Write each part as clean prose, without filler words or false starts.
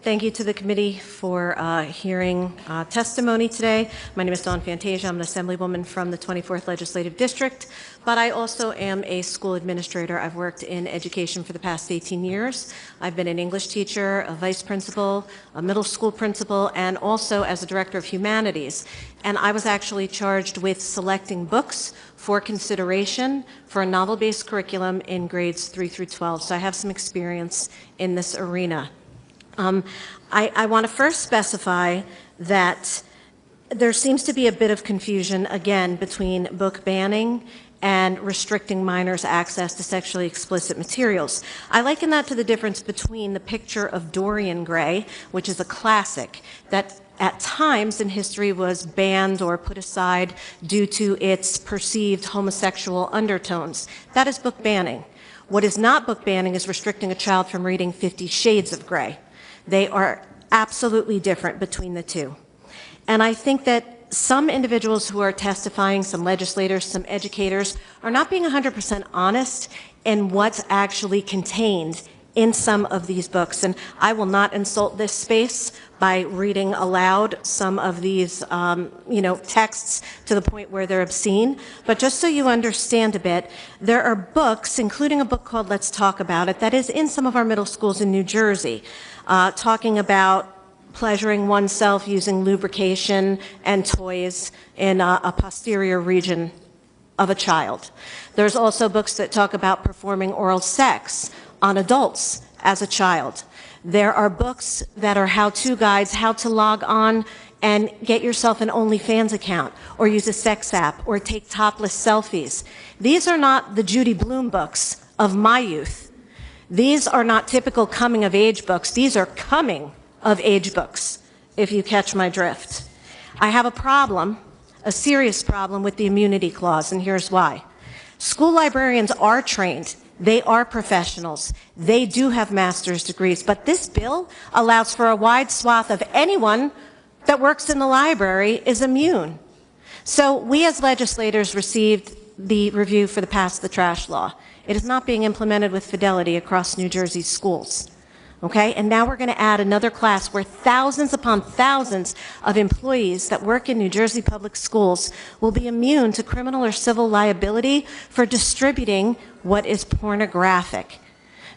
Thank you to the committee for hearing testimony today. My name is Dawn Fantasia. I'm an Assemblywoman from the 24th Legislative District, but I also am a school administrator. I've worked in education for the past 18 years. I've been an English teacher, a vice principal, a middle school principal, and also as a director of humanities. And I was actually charged with selecting books for consideration for a novel-based curriculum in grades 3 through 12. So I have some experience in this arena. I want to first specify that there seems to be a bit of confusion, again, between book banning and restricting minors' access to sexually explicit materials. I liken that to the difference between the picture of Dorian Gray, which is a classic, that at times in history was banned or put aside due to its perceived homosexual undertones. That is book banning. What is not book banning is restricting a child from reading 50 Shades of Grey. They are absolutely different between the two. And I think that some individuals who are testifying, some legislators, some educators, are not being 100% honest in what's actually contained in some of these books. And I will not insult this space by reading aloud some of these texts to the point where they're obscene. But just so you understand a bit, there are books, including a book called Let's Talk About It, that is in some of our middle schools in New Jersey, talking about pleasuring oneself using lubrication and toys in a posterior region of a child. There's also books that talk about performing oral sex on adults as a child. There are books that are how-to guides, how to log on and get yourself an OnlyFans account, or use a sex app, or take topless selfies. These are not the Judy Blume books of my youth. These are not typical coming-of-age books. These are coming-of-age books, if you catch my drift. I have a problem, a serious problem with the immunity clause, and here's why. School librarians are trained. They are professionals. They do have master's degrees, but this bill allows for a wide swath of anyone that works in the library is immune. So we as legislators received the review for the Pass the Trash law. It is not being implemented with fidelity across New Jersey schools. Okay, and now we're going to add another class where thousands upon thousands of employees that work in New Jersey public schools will be immune to criminal or civil liability for distributing what is pornographic.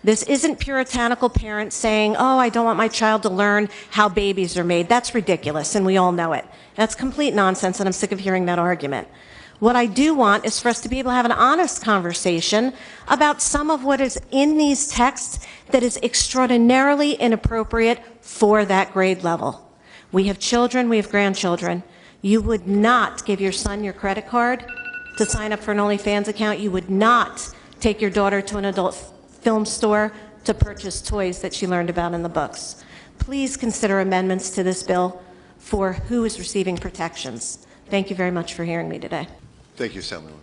This isn't puritanical parents saying, oh, I don't want my child to learn how babies are made. That's ridiculous, and we all know it. That's complete nonsense, and I'm sick of hearing that argument. What I do want is for us to be able to have an honest conversation about some of what is in these texts that is extraordinarily inappropriate for that grade level. We have children, we have grandchildren. You would not give your son your credit card to sign up for an OnlyFans account. You would not take your daughter to an adult film store to purchase toys that she learned about in the books. Please consider amendments to this bill for who is receiving protections. Thank you very much for hearing me today. Thank you, Assemblywoman.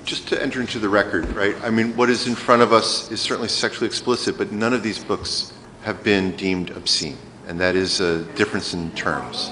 Just to enter into the record, right? I mean, what is in front of us is certainly sexually explicit, but none of these books have been deemed obscene, and that is a difference in terms.